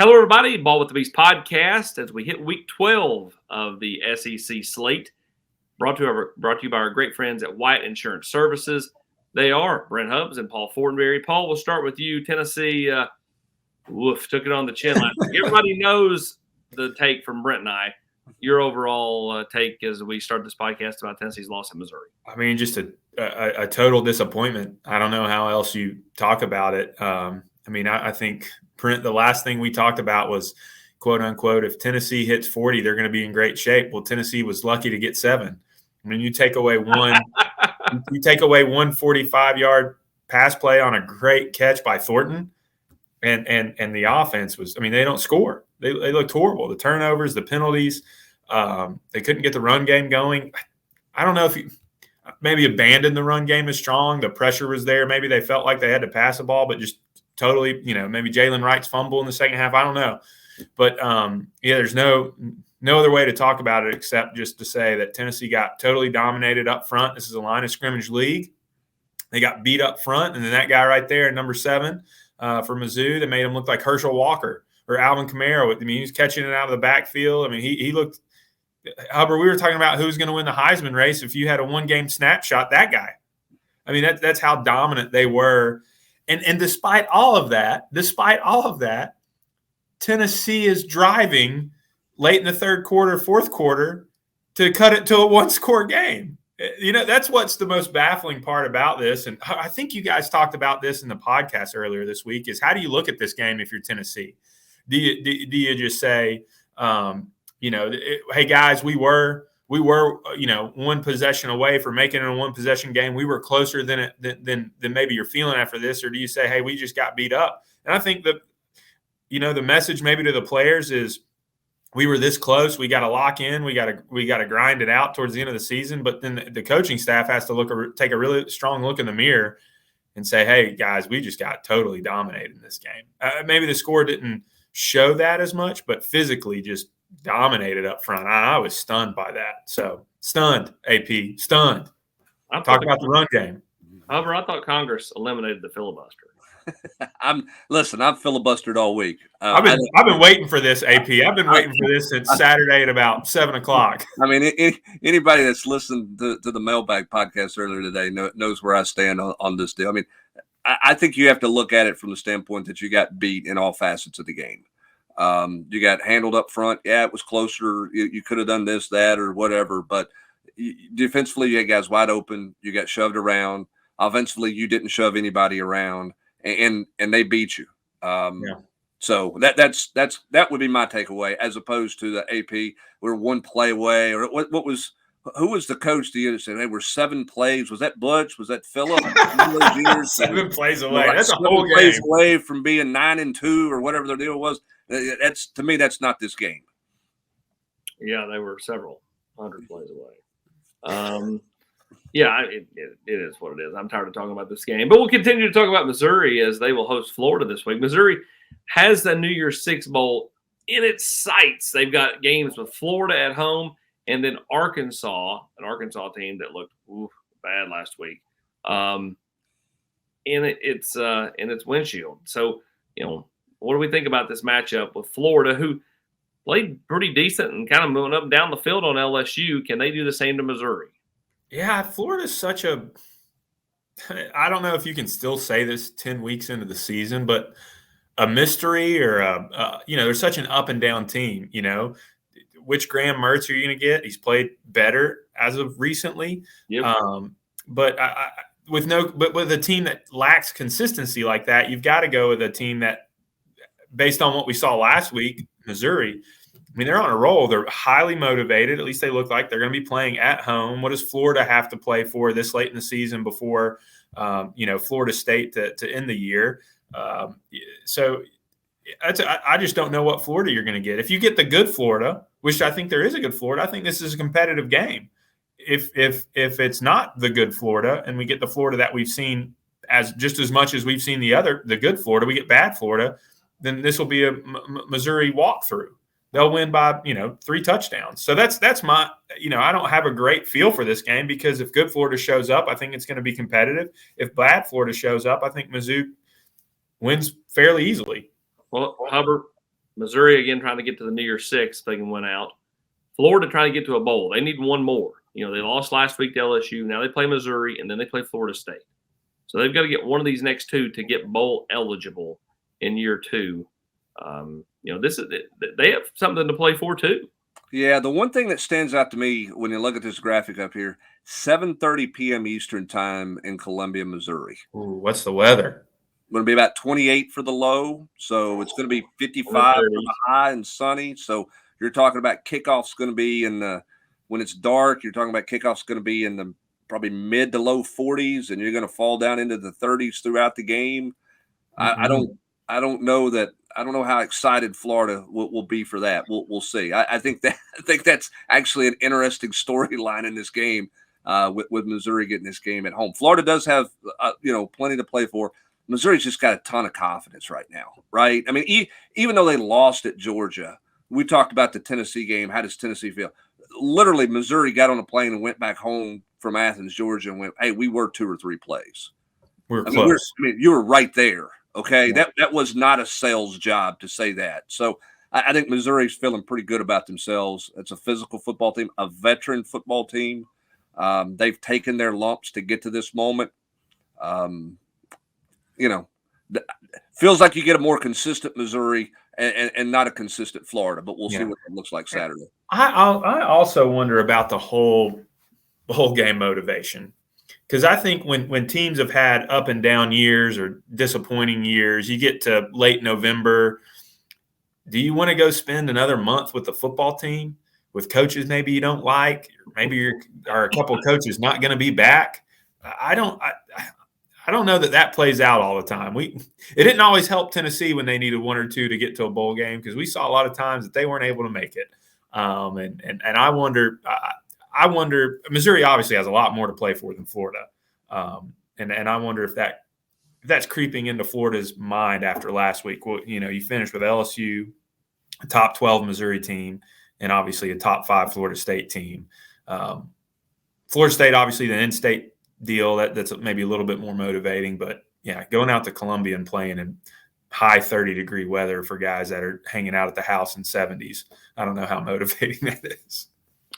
Hello, everybody. Ball with the Beast podcast as we hit week 12 of the SEC slate. Brought to you by our great friends at White Insurance Services. They are Brent Hubbs and Paul Fortenberry. Paul, we'll start with you. Tennessee, took it on the chin last week. Everybody knows the take from Brent and I. Your overall take as we start this podcast about Tennessee's loss at Missouri. I mean, just a total disappointment. I don't know how else you talk about it. I think the last thing we talked about was, quote unquote, if Tennessee hits 40, they're going to be in great shape. Well, Tennessee was lucky to get 7. I mean, you take away one 45-yard pass play on a great catch by Thornton, and the offense was, I mean, they don't score. They looked horrible. The turnovers, the penalties, they couldn't get the run game going. I don't know if you maybe abandoned the run game as strong. The pressure was there. Maybe they felt like they had to pass the ball, but just totally, maybe Jalen Wright's fumble in the second half. I don't know. But, there's no other way to talk about it except just to say that Tennessee got totally dominated up front. This is a line of scrimmage league. They got beat up front, and then that guy right there, number 7 for Mizzou, that made him look like Herschel Walker or Alvin Kamara. I mean, he was catching it out of the backfield. I mean, he looked – Hubbard, we were talking about who's going to win the Heisman race. If you had a one-game snapshot, that guy. I mean, that's how dominant they were. And despite all of that, Tennessee is driving late in the third quarter, fourth quarter to cut it to a one-score game. That's what's the most baffling part about this. And I think you guys talked about this in the podcast earlier this week is how do you look at this game if you're Tennessee? Do you just say, hey, guys, we were one possession away from making it a one-possession game. We were closer than maybe you're feeling after this. Or do you say, hey, we just got beat up? And I think that, the message maybe to the players is we were this close. We got to lock in. We got to grind it out towards the end of the season. But then the coaching staff has to take a really strong look in the mirror and say, hey, guys, we just got totally dominated in this game. Maybe the score didn't show that as much, but physically just dominated up front. I was stunned by that. So stunned, AP, stunned. Talk about the run game. However, I thought Congress eliminated the filibuster. I've filibustered all week. I've been waiting for this, AP. I've been waiting for this since Saturday at about 7:00. I mean, anybody that's listened to the Mailbag podcast earlier today knows where I stand on this deal. I mean, I think you have to look at it from the standpoint that you got beat in all facets of the game. You got handled up front. Yeah, it was closer. You could have done this, that, or whatever. But defensively, you had guys wide open. You got shoved around. Offensively, you didn't shove anybody around, and they beat you. So that would be my takeaway, as opposed to the AP. We're one play away, or who was the coach to you that said they were 7 plays? Was that Butch? Was that Phillip? 7 plays away. That's a whole game. 7 plays away from being 9-2 or whatever their deal was. To me, that's not this game. Yeah, they were several 100 plays away. It is what it is. I'm tired of talking about this game. But we'll continue to talk about Missouri as they will host Florida this week. Missouri has the New Year's Six Bowl in its sights. They've got games with Florida at home and then Arkansas, an Arkansas team that looked bad last week. In its windshield. So, what do we think about this matchup with Florida, who played pretty decent and kind of moving up and down the field on LSU? Can they do the same to Missouri? Yeah, Florida's such a – I don't know if you can still say this 10 weeks into the season, but a mystery or, they're such an up-and-down team, Which Graham Mertz are you going to get? He's played better as of recently. Yep. But with a team that lacks consistency like that, you've got to go with a team that, based on what we saw last week, Missouri – I mean, they're on a roll. They're highly motivated. At least they look like they're going to be playing at home. What does Florida have to play for this late in the season before, Florida State to end the year? So I just don't know what Florida you're going to get. If you get the good Florida, which I think there is a good Florida, I think this is a competitive game. If it's not the good Florida and we get the Florida that we've seen as just as much as we've seen the good Florida, we get bad Florida, then this will be a Missouri walkthrough. They'll win by, 3 touchdowns. So that's my, I don't have a great feel for this game because if good Florida shows up, I think it's going to be competitive. If bad Florida shows up, I think Mizzou wins fairly easily. Well, Hubbard, Missouri, again, trying to get to the New Year's Six if they can win out. Florida trying to get to a bowl. They need one more. They lost last week to LSU. Now they play Missouri, and then they play Florida State. So they've got to get one of these next two to get bowl eligible in year two. They have something to play for too. Yeah, the one thing that stands out to me when you look at this graphic up here, 7:30 p.m. Eastern time in Columbia, Missouri. Ooh, what's the weather? Going to be about 28 for the low, so it's going to be 55 for the high and sunny. So you're talking about kickoff's going to be when it's dark, you're talking about kickoff's going to be in the probably mid to low 40s, and you're going to fall down into the 30s throughout the game. Mm-hmm. I don't know how excited Florida will be for that. We'll see. I think that's actually an interesting storyline in this game with Missouri getting this game at home. Florida does have plenty to play for. Missouri's just got a ton of confidence right now, right? I mean, even though they lost at Georgia, we talked about the Tennessee game. How does Tennessee feel? Literally, Missouri got on a plane and went back home from Athens, Georgia, and went, "Hey, we were 2 or 3 plays. We're close. You were right there." Okay, yeah. That was not a sales job to say that. So I think Missouri's feeling pretty good about themselves. It's a physical football team, a veteran football team. They've taken their lumps to get to this moment. Feels like you get a more consistent Missouri and not a consistent Florida, but we'll see what it looks like Saturday. I also wonder about the whole game motivation, because I think when teams have had up and down years or disappointing years, you get to late November, do you want to go spend another month with the football team with coaches maybe you don't like? Maybe are a couple of coaches not going to be back? I don't know that plays out all the time. It didn't always help Tennessee when they needed 1 or 2 to get to a bowl game, because we saw a lot of times that they weren't able to make it. And I wonder Missouri obviously has a lot more to play for than Florida. And I wonder if that's creeping into Florida's mind after last week. Well, you finished with LSU, a top 12 Missouri team, and obviously a top 5 Florida State team. Florida State, obviously the in-state deal, that's maybe a little bit more motivating, but yeah, going out to Columbia and playing in high 30-degree weather for guys that are hanging out at the house in 70s, I don't know how motivating that is.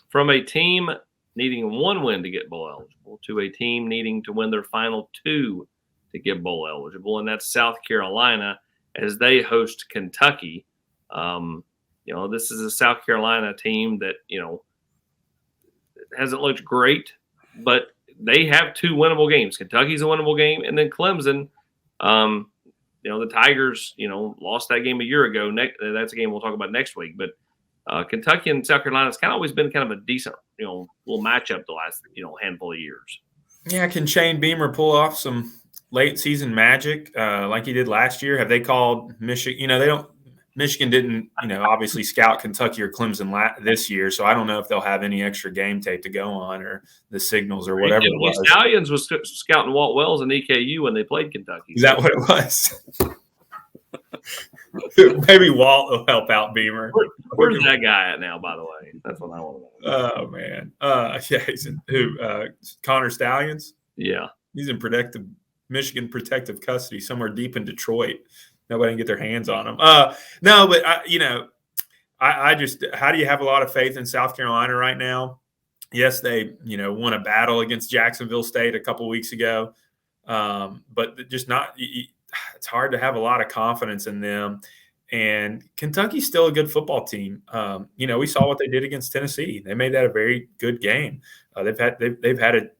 From a team needing 1 win to get bowl eligible to a team needing to win their final 2 to get bowl eligible, and that's South Carolina as they host Kentucky. This is a South Carolina team that hasn't looked great, but they have 2 winnable games. Kentucky's a winnable game, and then Clemson. The Tigers, lost that game a year ago. That's a game we'll talk about next week. But Kentucky and South Carolina has kind of always been kind of a decent, little matchup the last, handful of years. Yeah, can Shane Beamer pull off some late season magic like he did last year? Have they called Michigan? Michigan didn't, obviously scout Kentucky or Clemson this year, so I don't know if they'll have any extra game tape to go on or the signals or whatever it was. Stallions was scouting Walt Wells and EKU when they played Kentucky. Is that what it was? Maybe Walt will help out Beamer. Where's that guy at now, by the way? That's what I want to know. Oh, man. He's in Connor Stallions? Yeah. He's in Michigan protective custody somewhere deep in Detroit. Nobody can get their hands on them. No, but I just, how do you have a lot of faith in South Carolina right now? Yes, they, won a battle against Jacksonville State a couple weeks ago, but just not. It's hard to have a lot of confidence in them. And Kentucky's still a good football team. We saw what they did against Tennessee. They made that a very good game. They've had it.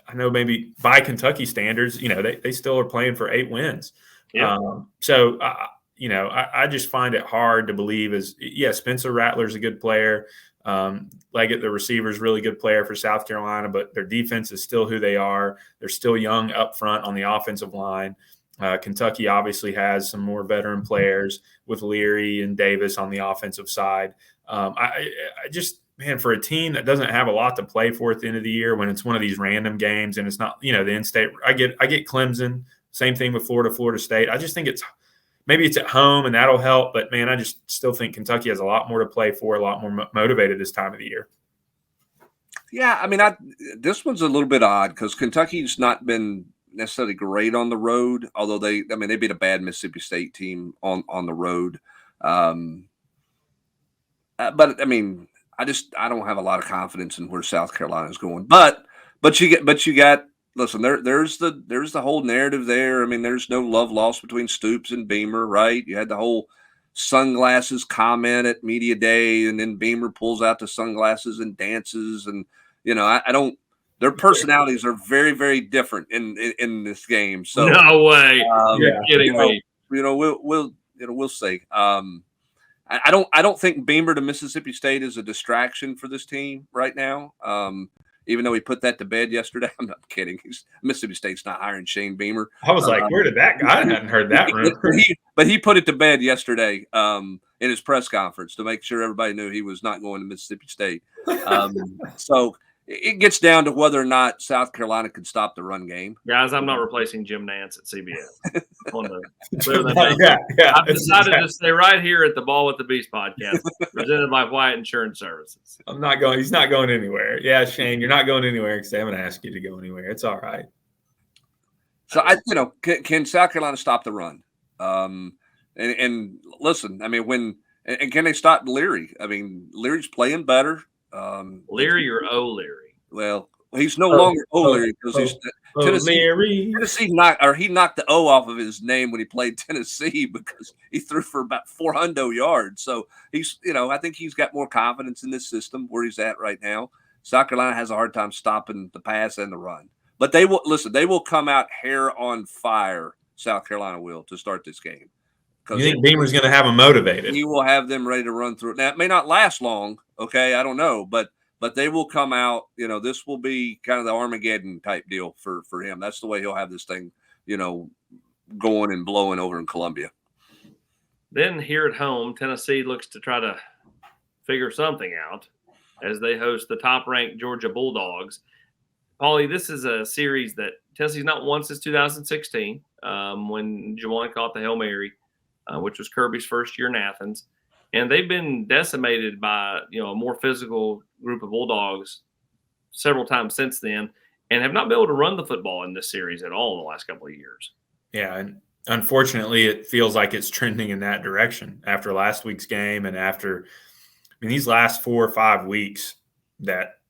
I know maybe by Kentucky standards, they still are playing for 8 wins. Yeah. I just find it hard to believe Spencer Rattler's a good player. Leggett, the receiver, is a really good player for South Carolina, but their defense is still who they are. They're still young up front on the offensive line. Kentucky obviously has some more veteran players with Leary and Davis on the offensive side. I just, man, for a team that doesn't have a lot to play for at the end of the year, when it's one of these random games and it's not, the in-state, I get Clemson. Same thing with Florida State. I just think maybe it's at home and that'll help. But, man, I just still think Kentucky has a lot more to play for, a lot more motivated this time of the year. Yeah, I mean, this one's a little bit odd because Kentucky's not been necessarily great on the road, although they beat a bad Mississippi State team on the road. But I mean, I don't have a lot of confidence in where South Carolina is going. But you got listen, there's the whole narrative there. I mean, there's no love lost between Stoops and Beamer, right? You had the whole sunglasses comment at media day, and then Beamer pulls out the sunglasses and dances, and I don't. Their personalities are very, very different in this game. So no way, you're kidding me. We'll see. I don't think Beamer to Mississippi State is a distraction for this team right now. Even though he put that to bed yesterday, I'm not kidding. Mississippi State's not hiring Shane Beamer. I was like, where did that go? I hadn't heard that rumor. But he put it to bed yesterday in his press conference to make sure everybody knew he was not going to Mississippi State. So it gets down to whether or not South Carolina can stop the run game. Guys, I'm not replacing Jim Nance at CBS. Yeah. I've decided to stay right here at the Ball with the Beast podcast, presented by Wyatt Insurance Services. I'm not going. He's not going anywhere. Yeah, Shane, you're not going anywhere because I haven't asked you to go anywhere. It's all right. So can South Carolina stop the run? And listen, I mean, can they stop Leary? I mean, Leary's playing better. Leary or O'Leary? Well, he's no longer O'Leary because he's Tennessee knocked the O off of his name when he played Tennessee because he threw for about 400 yards. So he's, I think he's got more confidence in this system where he's at right now. South Carolina has a hard time stopping the pass and the run, but they will come out hair on fire. South Carolina will to start this game. You think Beamer's going to have them motivated? He will have them ready to run through it. Now, it may not last long, okay? I don't know, but they will come out. This will be kind of the Armageddon type deal for him. That's the way he'll have this thing, going and blowing over in Columbia. Then here at home, Tennessee looks to try to figure something out as they host the top-ranked Georgia Bulldogs. Paulie, this is a series that Tennessee's not won since 2016 when Juwan caught the Hail Mary. Which was Kirby's first year in Athens. And they've been decimated by, a more physical group of Bulldogs several times since then and have not been able to run the football in this series at all in the last couple of years. Yeah, and unfortunately, it feels like it's trending in that direction after last week's game and after these last 4 or 5 weeks that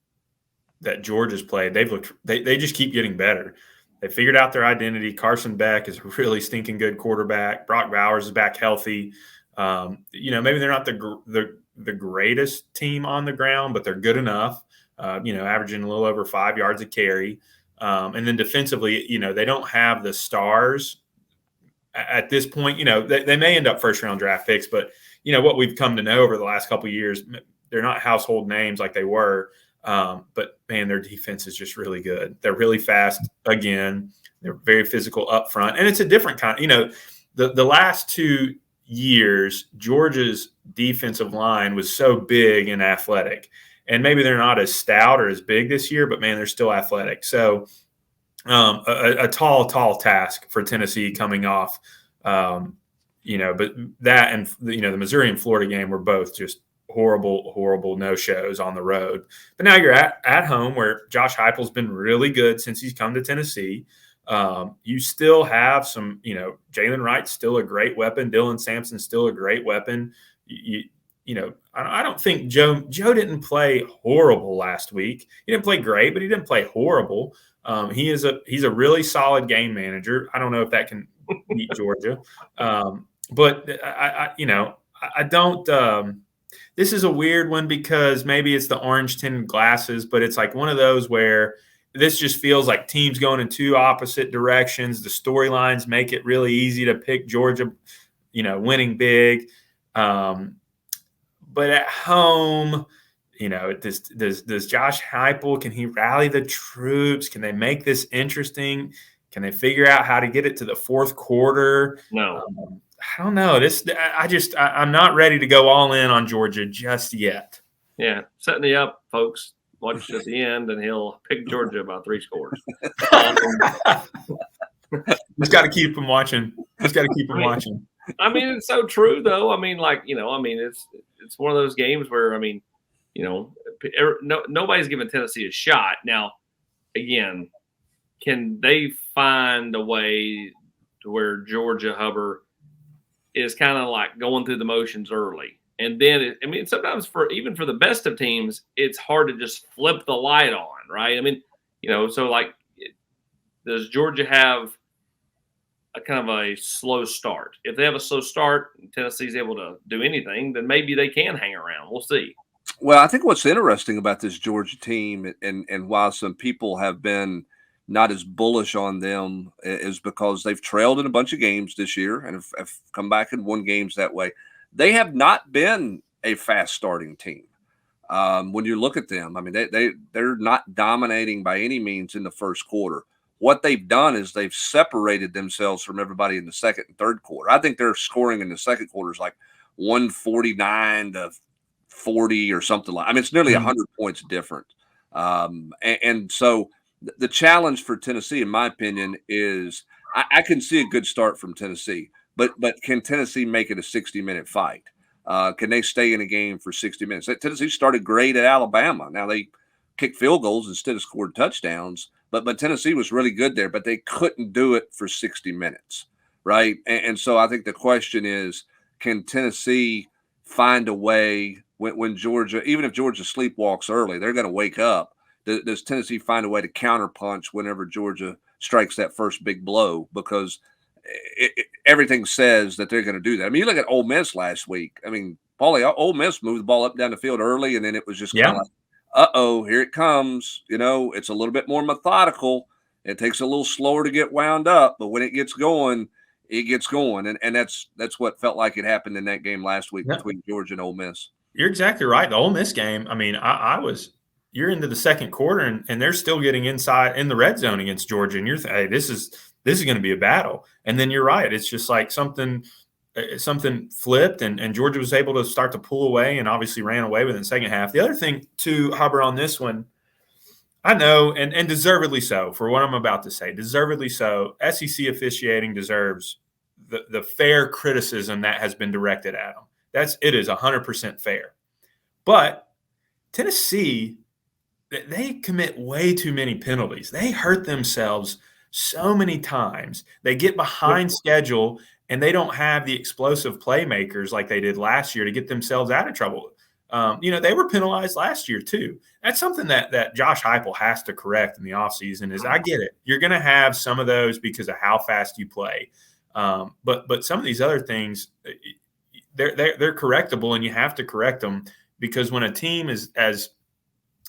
Georgia's played, they just keep getting better. They figured out their identity. Carson Beck is a really stinking good quarterback. Brock Bowers is back healthy. Maybe they're not the greatest team on the ground, but they're good enough. Averaging a little over 5 yards a carry. And then defensively, they don't have the stars at this point. They may end up first-round draft picks, but what we've come to know over the last couple of years, they're not household names like they were. But man, their defense is just really good. They're really fast again. They're very physical up front. And it's a different kind. The last 2 years, Georgia's defensive line was so big and athletic. And maybe they're not as stout or as big this year, but man, they're still athletic. So a tall task for Tennessee coming off, but that and, the Missouri and Florida game were both just horrible no-shows on the road. But now you're at home where Josh Heupel's been really good since he's come to Tennessee. You still have some, Jalen Wright's still a great weapon. Dylan Sampson's still a great weapon. I don't think Joe didn't play horrible last week. He didn't play great, but he didn't play horrible. He's a really solid game manager. I don't know if that can beat Georgia. But I don't this is a weird one because maybe it's the orange tinted glasses, but it's like one of those where this just feels like teams going in 2 opposite directions. The storylines make it really easy to pick Georgia, winning big. But at home, does Josh Heupel, can he rally the troops? Can they make this interesting? Can they figure out how to get it to the fourth quarter? No. I don't know. I'm not ready to go all in on Georgia just yet. Yeah, setting you up, folks. Watch at the end, and he'll pick Georgia by 3 scores. Just got to keep him watching. Watching. It's so true, though. It's one of those games where, nobody's giving Tennessee a shot. Now, again, can they find a way to where Georgia Hubbard is kind of like going through the motions early. And then, sometimes even for the best of teams, it's hard to just flip the light on, right? So like, does Georgia have a kind of a slow start? If they have a slow start and Tennessee's able to do anything, then maybe they can hang around. We'll see. Well, I think what's interesting about this Georgia team, and while some people have been not as bullish on them, is because they've trailed in a bunch of games this year and have come back and won games that way. They have not been a fast starting team. When you look at them, they're not dominating by any means in the first quarter. What they've done is they've separated themselves from everybody in the second and third quarter. I think their scoring in the second quarter is like 149 to 40 or something like. It's nearly 100 points different. And so the challenge for Tennessee, in my opinion, is I can see a good start from Tennessee, but can Tennessee make it a 60-minute fight? Can they stay in a game for 60 minutes? Tennessee started great at Alabama. Now they kicked field goals instead of scored touchdowns, but Tennessee was really good there, but they couldn't do it for 60 minutes, right? And so I think the question is, can Tennessee find a way when Georgia, even if Georgia sleepwalks early, they're going to wake up. Does Tennessee find a way to counterpunch whenever Georgia strikes that first big blow? Because everything says that they're going to do that. You look at Ole Miss last week. Paulie, Ole Miss moved the ball up down the field early, and then it was just kind of like, uh-oh, here it comes. It's a little bit more methodical. It takes a little slower to get wound up, but when it gets going, it gets going. And that's what felt like it happened in that game last week between Georgia and Ole Miss. You're exactly right. The Ole Miss game, you're into the second quarter and they're still getting inside in the red zone against Georgia. And you're hey, this is going to be a battle. And then you're right. It's just like something flipped and Georgia was able to start to pull away and obviously ran away with it in the second half. The other thing too, Hubbard, on this one, I know, and deservedly so for what I'm about to say, deservedly so, SEC officiating deserves the fair criticism that has been directed at them. It is 100% fair. But Tennessee, they commit way too many penalties. They hurt themselves so many times. They get behind schedule, and they don't have the explosive playmakers like they did last year to get themselves out of trouble. They were penalized last year too. That's something that Josh Heupel has to correct in the offseason. Is I get it. You're going to have some of those because of how fast you play. But some of these other things, they're correctable, and you have to correct them because when a team is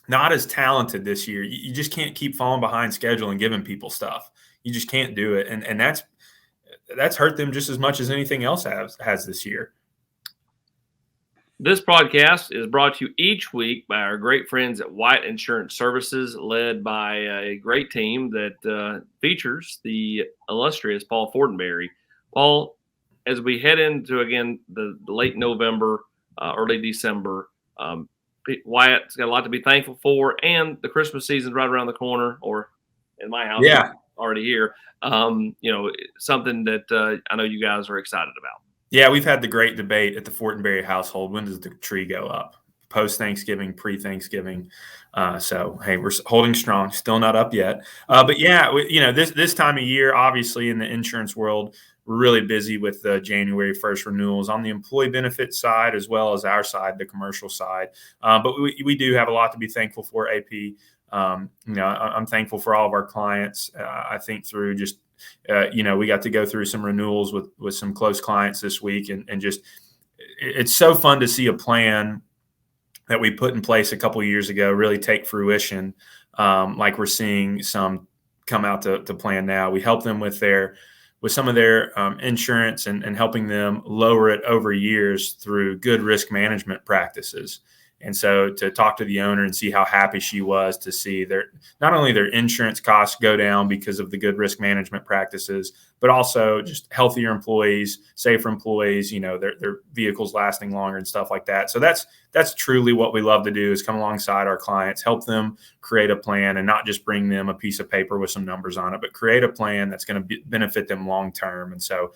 not as talented this year, you just can't keep falling behind schedule and giving people stuff. You just can't do it, and that's hurt them just as much as anything else has this year. This podcast is brought to you each week by our great friends at White Insurance Services, led by a great team that features the illustrious Paul Fortenberry. Paul, as we head into, again, the late November, early December, Wyatt's got a lot to be thankful for, and the Christmas season's right around the corner, or in my house, already here. Something that I know you guys are excited about. Yeah, we've had the great debate at the Fortenberry household. When does the tree go up? Post-Thanksgiving, pre-Thanksgiving. So, hey, we're holding strong. Still not up yet. But, yeah, this time of year, obviously, in the insurance world, we're really busy with the January 1st renewals on the employee benefit side as well as our side, the commercial side. But we do have a lot to be thankful for, AP. I'm thankful for all of our clients. I think through just we got to go through some renewals with some close clients this week, and just it's so fun to see a plan that we put in place a couple of years ago really take fruition, like we're seeing some come out to plan now. We help them with some of their insurance and helping them lower it over years through good risk management practices. And so to talk to the owner and see how happy she was to see not only their insurance costs go down because of the good risk management practices, but also just healthier employees, safer employees, their vehicles lasting longer and stuff like that. So that's truly what we love to do, is come alongside our clients, help them create a plan, and not just bring them a piece of paper with some numbers on it, but create a plan that's going to benefit them long term. And so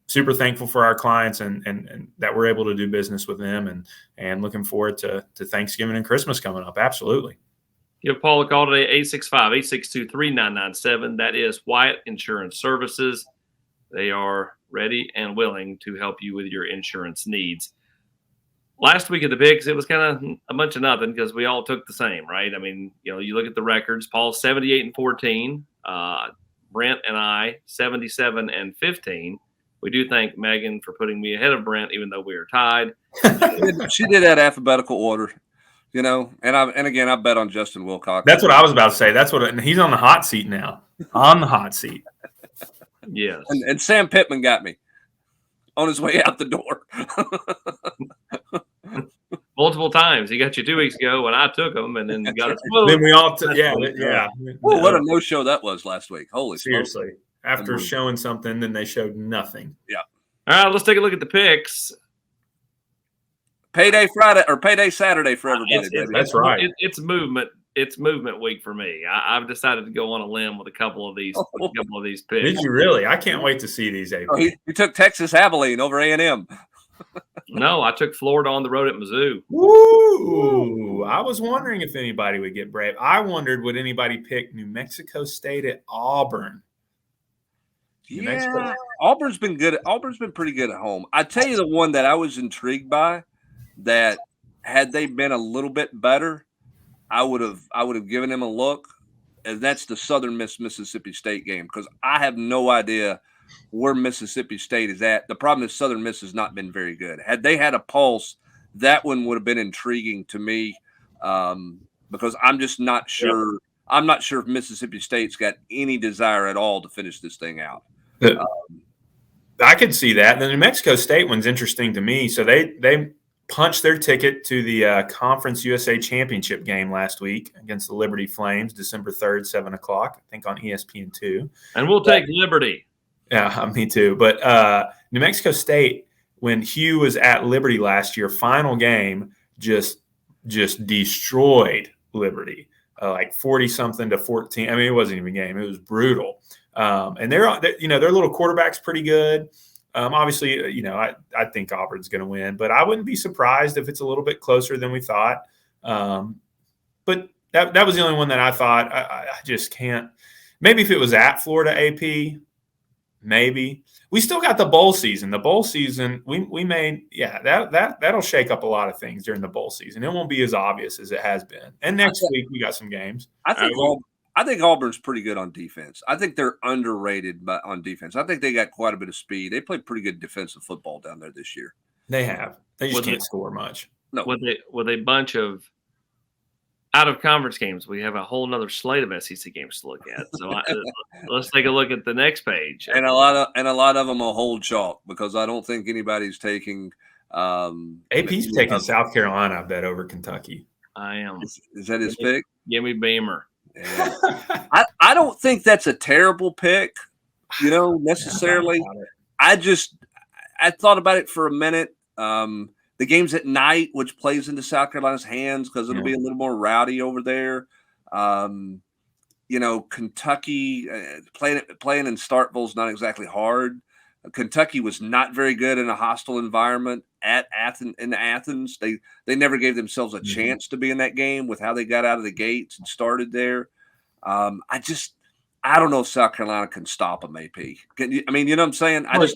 super thankful for our clients and that we're able to do business with them, and looking forward to Thanksgiving and Christmas coming up. Absolutely. Give Paul a call today, 865-862-3997. That is Wyatt Insurance Services. They are ready and willing to help you with your insurance needs. Last week at the picks, it was kind of a bunch of nothing because we all took the same, right? I mean, you look at the records. Paul's 78-14. Brent and I 77-15. We do thank Megan for putting me ahead of Brent, even though we were tied. She did that alphabetical order, and again I bet on Justin Wilcox. That's what I was about to say. And he's on the hot seat now. On the hot seat. Yes. And Sam Pittman got me on his way out the door. Multiple times. He got you 2 weeks ago when I took him, and then got us both. Then we all yeah. Well, what a no-show that was last week. Holy seriously. Smoke. After showing something, then they showed nothing. Yeah. All right, let's take a look at the picks. Payday Friday or Payday Saturday for everybody. That's right. It's movement. It's movement week for me. I've decided to go on a limb with a couple of these picks. Did you really? I can't wait to see these. AP. He took Texas Abilene over A&M. No, I took Florida on the road at Mizzou. Ooh, I was wondering if anybody would get brave. I wondered, would anybody pick New Mexico State at Auburn? Yeah, Auburn's been good. Auburn's been pretty good at home. I tell you, the one that I was intrigued by, that had they been a little bit better, I would have given them a look, and that's the Southern Miss Mississippi State game, because I have no idea where Mississippi State is at. The problem is Southern Miss has not been very good. Had they had a pulse, that one would have been intriguing to me, because I'm just not sure. Yep. I'm not sure if Mississippi State's got any desire at all to finish this thing out. I could see that. The New Mexico State one's interesting to me. So they punched their ticket to the Conference USA Championship game last week against the Liberty Flames, December 3rd, 7 o'clock, I think on ESPN2. And we'll take Liberty. Yeah, me too. But New Mexico State, when Hugh was at Liberty last year, final game, just destroyed Liberty, like 40-something to 14. I mean, it wasn't even a game. It was brutal. And their little quarterback's pretty good. Obviously, I think Auburn's going to win, but I wouldn't be surprised if it's a little bit closer than we thought. But that was the only one that I thought I just can't. Maybe if it was at Florida AP, maybe. We still got the bowl season. The bowl season, we made, that'll shake up a lot of things during the bowl season. It won't be as obvious as it has been. And next week we got some games. I think Auburn's pretty good on defense. I think they're underrated on defense. I think they got quite a bit of speed. They played pretty good defensive football down there this year. They have. They just can't score much. No. With a bunch of out-of-conference games, we have a whole nother slate of SEC games to look at. So let's take a look at the next page. And a lot of them will hold chalk, because I don't think anybody's taking. AP's taking South Carolina, I bet, over Kentucky. I am. Is that his pick? Give me Beamer. Yeah. I don't think that's a terrible pick, necessarily. I thought about it for a minute. The game's at night, which plays into South Carolina's hands because it'll be a little more rowdy over there. Kentucky playing in Starkville is not exactly hard. Kentucky was not very good in a hostile environment at Athens. They never gave themselves a chance to be in that game with how they got out of the gates and started there. I don't know if South Carolina can stop them, AP. You know what I'm saying? I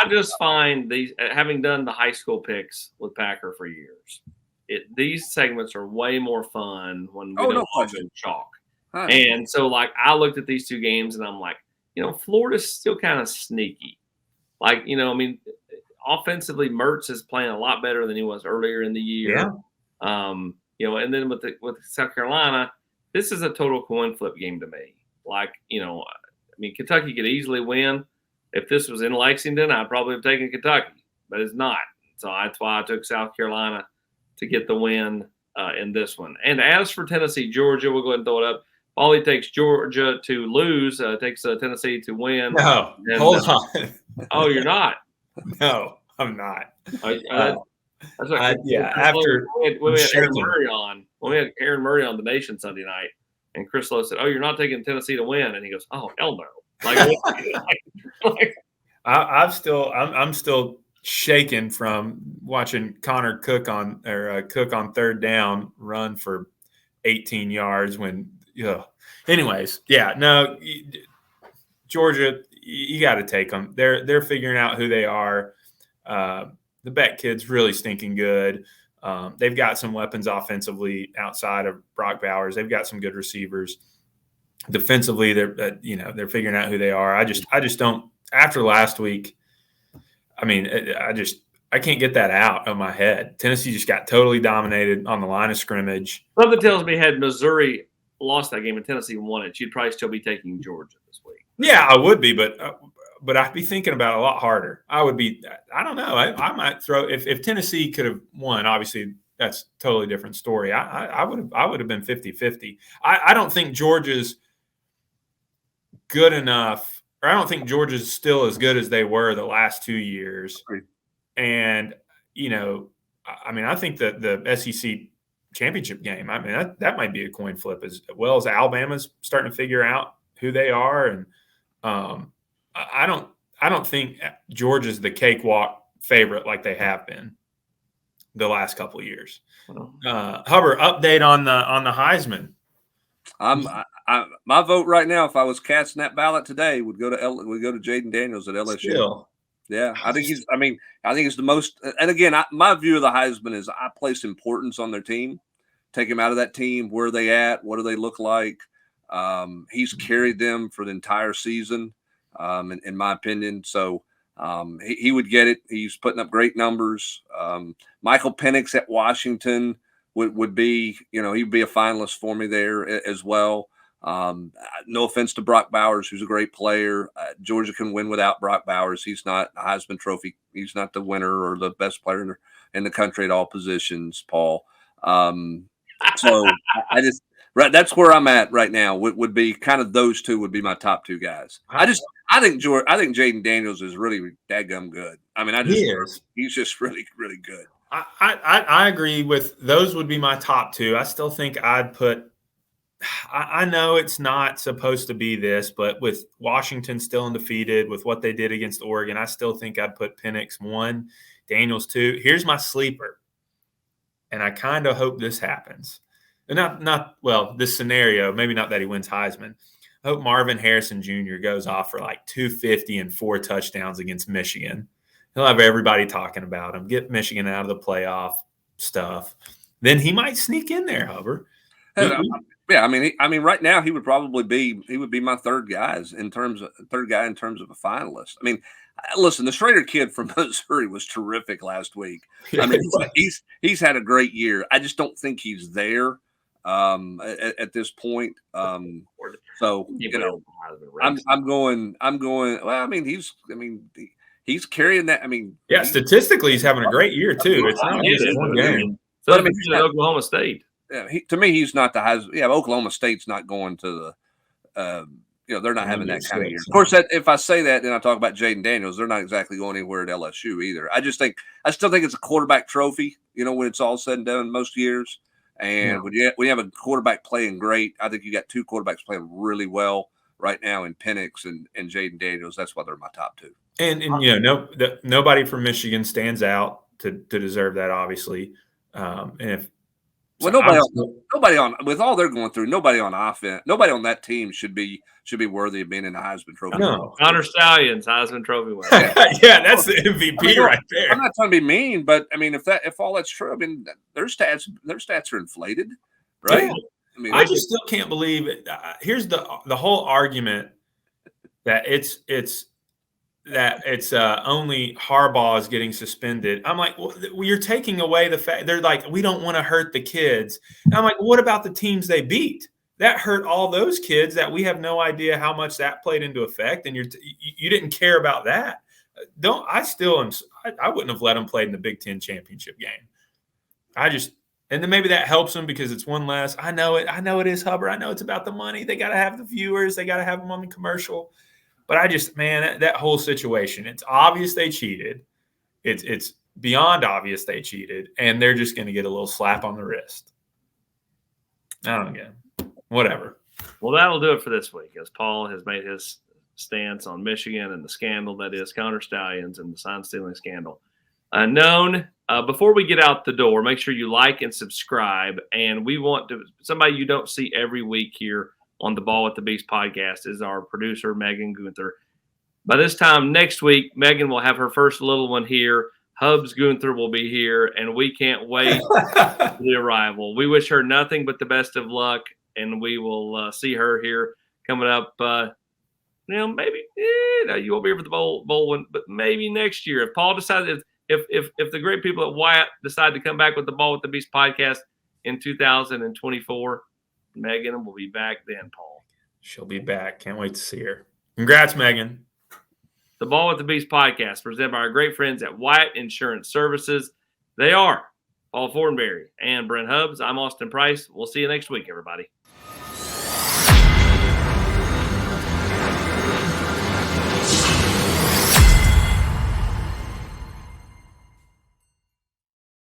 just find these, having done the high school picks with Packer for years, these segments are way more fun when we don't go chalk. Huh. And so, I looked at these two games and I'm like, Florida's still kind of sneaky. Offensively, Mertz is playing a lot better than he was earlier in the year. Yeah. And then with South Carolina, this is a total coin flip game to me. Kentucky could easily win. If this was in Lexington, I'd probably have taken Kentucky, but it's not. So that's why I took South Carolina to get the win in this one. And as for Tennessee, Georgia, we'll go ahead and throw it up. Paulie takes Georgia to lose, takes Tennessee to win. No, hold on. Oh, you're not? No, I'm not. After we had Aaron Murray on, the Nation Sunday night, and Chris Lowe said, "Oh, you're not taking Tennessee to win," and he goes, "Oh, hell no!" I'm still shaken from watching Connor Cook on third down run for 18 yards when. Anyways, Georgia, you got to take them. They're figuring out who they are. The Beck kid's really stinking good. They've got some weapons offensively outside of Brock Bowers. They've got some good receivers. Defensively, they're figuring out who they are. I just don't. After last week, I mean, I can't get that out of my head. Tennessee just got totally dominated on the line of scrimmage. Something tells me had Missouri lost that game and Tennessee won it, you'd probably still be taking Georgia this week. Yeah, I would be, but I'd be thinking about it a lot harder. I would be. I don't know. I might throw if Tennessee could have won. Obviously, that's a totally different story. I would have been 50-50. I don't think Georgia's good enough, or I don't think Georgia's still as good as they were the last 2 years. And I mean, I think that the SEC championship game, I mean, that might be a coin flip as well as Alabama's starting to figure out who they are. And I don't think Georgia's the cakewalk favorite like they have been the last couple of years. Hubbard, update on the Heisman. My vote right now, if I was casting that ballot today, would go to Jaden Daniels at LSU. Still. Yeah, I think he's the most. And again, my view of the Heisman is I place importance on their team. Take him out of that team. Where are they at? What do they look like? He's carried them for the entire season, in my opinion. So he would get it. He's putting up great numbers. Michael Penix at Washington would be, he'd be a finalist for me there as well. No offense to Brock Bowers, who's a great player. Georgia can win without Brock Bowers. He's not a Heisman Trophy. He's not the winner or the best player in the country at all positions, Paul. So that's where I'm at right now. Would be kind of those two would be my top two guys. I think Jaden Daniels is really daggum good. I mean, he's just really, really good. I agree with those would be my top two. I still think I'd put I know it's not supposed to be this, but with Washington still undefeated, with what they did against Oregon, I still think I'd put Penix 1, Daniels 2. Here's my sleeper, and I kind of hope this happens. This scenario, maybe not that he wins Heisman. I hope Marvin Harrison Jr. goes off for like 250 and 4 touchdowns against Michigan. He'll have everybody talking about him, get Michigan out of the playoff stuff. Then he might sneak in there, Hubbard. Yeah, I mean, right now he would be my third guy in terms of a finalist. I mean, listen, the Schrader kid from Missouri was terrific last week. I mean, he's had a great year. I just don't think he's there at this point. So I'm going. Well, I mean, he's carrying that. I mean, yeah, statistically, he's having a great year too. It's not just one game. So I mean, he's at Oklahoma State. Yeah, to me, he's not the Heisman. Yeah, Oklahoma State's not going to the. They're not having that kind of year. Of course, if I say that, then I talk about Jaden Daniels. They're not exactly going anywhere at LSU either. I still think it's a quarterback trophy. When it's all said and done, most years. And when you have a quarterback playing great, I think you got two quarterbacks playing really well right now in Penix and Jaden Daniels. That's why they're my top two. And nobody from Michigan stands out to deserve that, obviously. Nobody on with all they're going through. Nobody on offense, nobody on that team should be worthy of being in the Heisman Trophy. No, Connor Stallions, Heisman Trophy winner. Yeah, that's the MVP right there. I'm not trying to be mean, but I mean, if all that's true, I mean, their stats are inflated, right? Yeah. I mean, I just still can't believe it. Here's the whole argument that it's only Harbaugh is getting suspended. I'm like, well, you're taking away the fact. They're like, we don't want to hurt the kids. And I'm like, what about the teams they beat? That hurt all those kids that we have no idea how much that played into effect. And you didn't care about that. I wouldn't have let them play in the Big Ten championship game. And then maybe that helps them because it's one less. I know it is, Hubbard. I know it's about the money. They got to have the viewers. They got to have them on the commercial. But that whole situation, it's obvious they cheated. It's beyond obvious they cheated, and they're just going to get a little slap on the wrist. I don't get it. Whatever. Well, that'll do it for this week, as Paul has made his stance on Michigan and the scandal that is Connor Stallions and the sign-stealing scandal known. Before we get out the door, make sure you like and subscribe. And we want somebody you don't see every week here on the Ball with the Beast podcast is our producer, Megan Gunther. By this time next week, Megan will have her first little one here. Hubs Gunther will be here, and we can't wait for the arrival. We wish her nothing but the best of luck, and we will see her here coming up. Maybe you won't be here for the bowl one, but maybe next year. If Paul decides, if the great people at Wyatt decide to come back with the Ball with the Beast podcast in 2024, Megan will be back then, Paul. She'll be back. Can't wait to see her. Congrats, Megan. The Ball with the Beast podcast presented by our great friends at Wyatt Insurance Services. They are Paul Fortenberry and Brent Hubbs. I'm Austin Price. We'll see you next week, everybody.